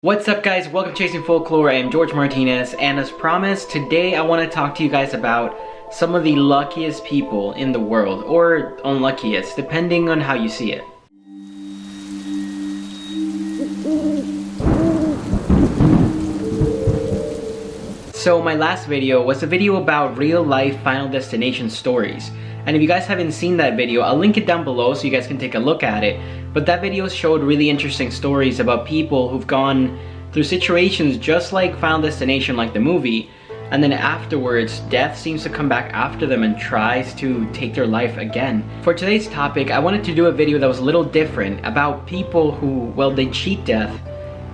What's up guys, welcome to Chasing Folklore. I am George Martinez, and as promised, today I want to talk to you guys about some of the luckiest people in the world, or unluckiest, depending on how you see it. So my last video was a video about real life Final Destination stories. And if you guys haven't seen that video, I'll link it down below so you guys can take a look at it. But that video showed really interesting stories about people who've gone through situations just like Final Destination, like the movie, and then afterwards, death seems to come back after them and tries to take their life again. For today's topic, I wanted to do a video that was a little different about people who, well, they cheat death,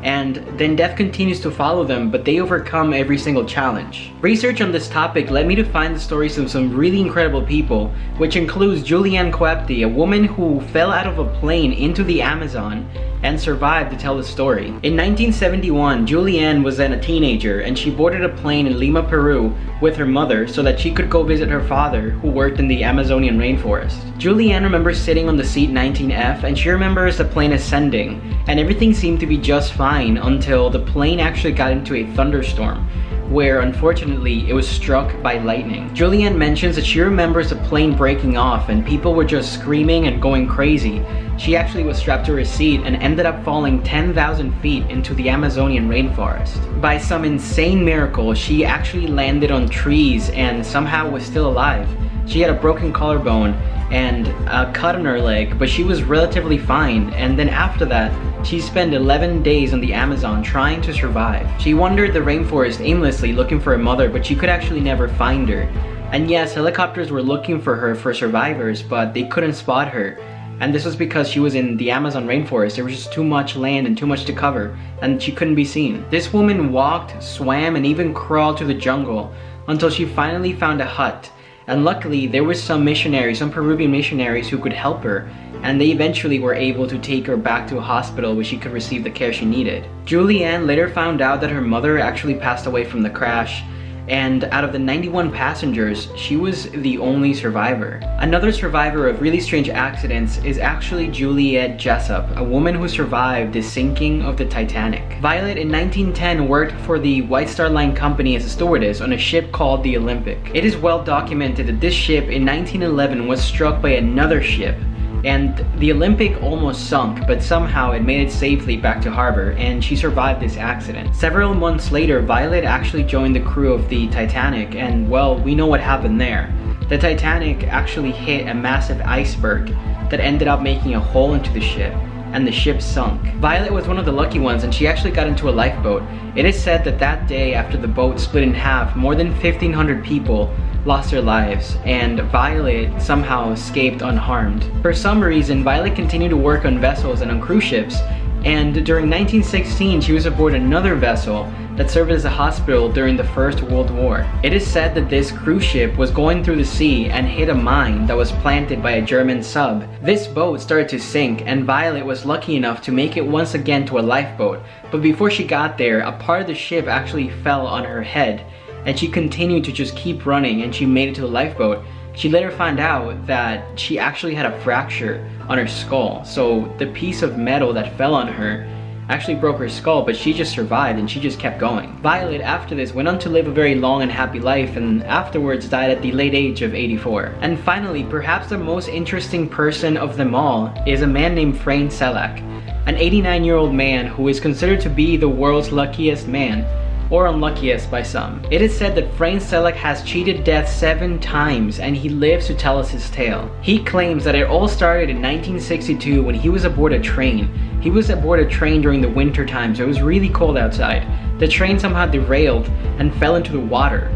and then death continues to follow them, but they overcome every single challenge. Research on this topic led me to find the stories of some really incredible people, which includes Julianne Coepti, a woman who fell out of a plane into the Amazon and survived to tell the story. In 1971, Julianne was then a teenager, and she boarded a plane in Lima, Peru with her mother so that she could go visit her father, who worked in the Amazonian rainforest. Julianne remembers sitting on the seat 19F, and she remembers the plane ascending, and everything seemed to be just fine until the plane actually got into a thunderstorm, where unfortunately it was struck by lightning. Julianne mentions that she remembers the plane breaking off and people were just screaming and going crazy. She actually was strapped to her seat and ended up falling 10,000 feet into the Amazonian rainforest. By some insane miracle, she actually landed on trees and somehow was still alive. She had a broken collarbone and a cut on her leg, but she was relatively fine, and then after that, she spent 11 days on the Amazon trying to survive. She wandered the rainforest aimlessly looking for her mother, but she could actually never find her. And yes, helicopters were looking for her for survivors, but they couldn't spot her. And this was because she was in the Amazon rainforest. There was just too much land and too much to cover, and she couldn't be seen. This woman walked, swam, and even crawled through the jungle until she finally found a hut. And luckily, there were some Peruvian missionaries who could help her, and they eventually were able to take her back to a hospital where she could receive the care she needed. Julianne later found out that her mother actually passed away from the crash, and out of the 91 passengers, she was the only survivor. Another survivor of really strange accidents is actually Juliet Jessup, a woman who survived the sinking of the Titanic. Violet in 1910 worked for the White Star Line company as a stewardess on a ship called the Olympic. It is well documented that this ship in 1911 was struck by another ship, and the Olympic almost sunk, but somehow it made it safely back to harbor, and she survived this accident. Several months later, Violet actually joined the crew of the Titanic, and well, we know what happened there. The Titanic actually hit a massive iceberg that ended up making a hole into the ship, and the ship sunk. Violet was one of the lucky ones, and she actually got into a lifeboat. It is said that that day after the boat split in half, more than 1,500 people lost their lives, and Violet somehow escaped unharmed. For some reason, Violet continued to work on vessels and on cruise ships, and during 1916 she was aboard another vessel that served as a hospital during the First World War. It is said that this cruise ship was going through the sea and hit a mine that was planted by a German sub. This boat started to sink, and Violet was lucky enough to make it once again to a lifeboat, but before she got there, a part of the ship actually fell on her head, and she continued to just keep running, and she made it to the lifeboat. She later found out that she actually had a fracture on her skull, so the piece of metal that fell on her actually broke her skull, but she just survived and she just kept going. Violet after this went on to live a very long and happy life, and afterwards died at the late age of 84. And finally, perhaps the most interesting person of them all is a man named Selleck, an 89-year-old man who is considered to be the world's luckiest man, or unluckiest by some. It is said that Selleck has cheated death 7 times, and he lives to tell us his tale. He claims that it all started in 1962 when he was aboard a train. He was aboard a train during the winter time, so it was really cold outside. The train somehow derailed and fell into the water.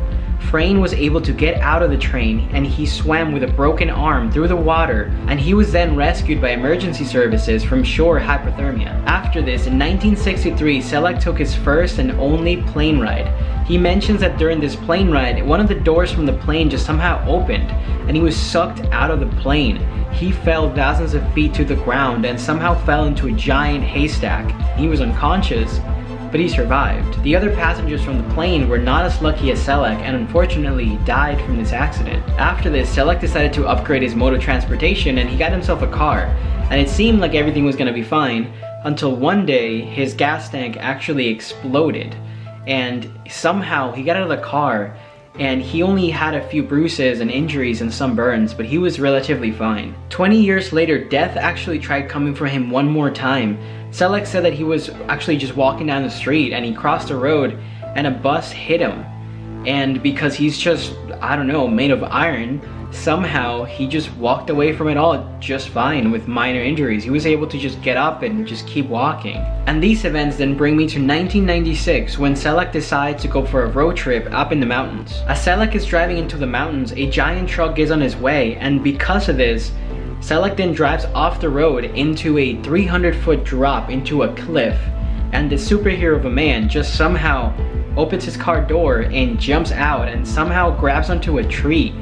Frayne was able to get out of the train, and he swam with a broken arm through the water, and he was then rescued by emergency services from shore hypothermia. After this, in 1963, Selleck took his first and only plane ride. He mentions that during this plane ride, one of the doors from the plane just somehow opened, and he was sucked out of the plane. He fell thousands of feet to the ground and somehow fell into a giant haystack. He was unconscious, but he survived. The other passengers from the plane were not as lucky as Selleck, and unfortunately died from this accident. After this, Selleck decided to upgrade his mode of transportation, and he got himself a car, and it seemed like everything was gonna be fine, until one day his gas tank actually exploded, and somehow he got out of the car and he only had a few bruises and injuries and some burns, but he was relatively fine. 20 years later, death actually tried coming for him one more time. Selleck said that he was actually just walking down the street and he crossed the road and a bus hit him. And because he's just, I don't know, made of iron, somehow he just walked away from it all just fine with minor injuries. He was able to just get up and just keep walking. And these events then bring me to 1996, when Selleck decides to go for a road trip up in the mountains. As Selleck is driving into the mountains, a giant truck is on his way, and because of this, Selleck then drives off the road into a 300-foot drop into a cliff, and the superhero of a man just somehow opens his car door and jumps out and somehow grabs onto a tree,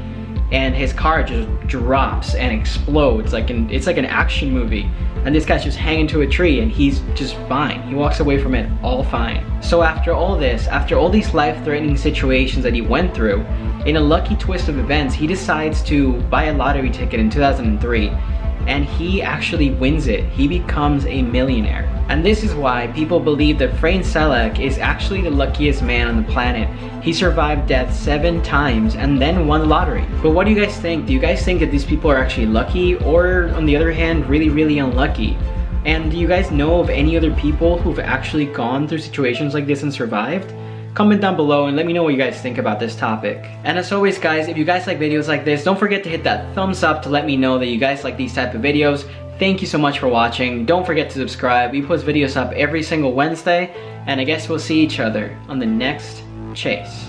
and his car just drops and explodes it's like an action movie, and this guy's just hanging to a tree and he's just fine. He walks away from it all fine. So after all this, after all these life-threatening situations that he went through, in a lucky twist of events, he decides to buy a lottery ticket in 2003, and he actually wins it. He becomes a millionaire. And this is why people believe that Frank Selleck is actually the luckiest man on the planet. He survived death 7 times and then won the lottery. But what do you guys think? Do you guys think that these people are actually lucky, or on the other hand, really, really unlucky? And do you guys know of any other people who've actually gone through situations like this and survived? Comment down below and let me know what you guys think about this topic. And as always guys, if you guys like videos like this, don't forget to hit that thumbs up to let me know that you guys like these type of videos. Thank you so much for watching. Don't forget to subscribe. We post videos up every single Wednesday, and I guess we'll see each other on the next chase.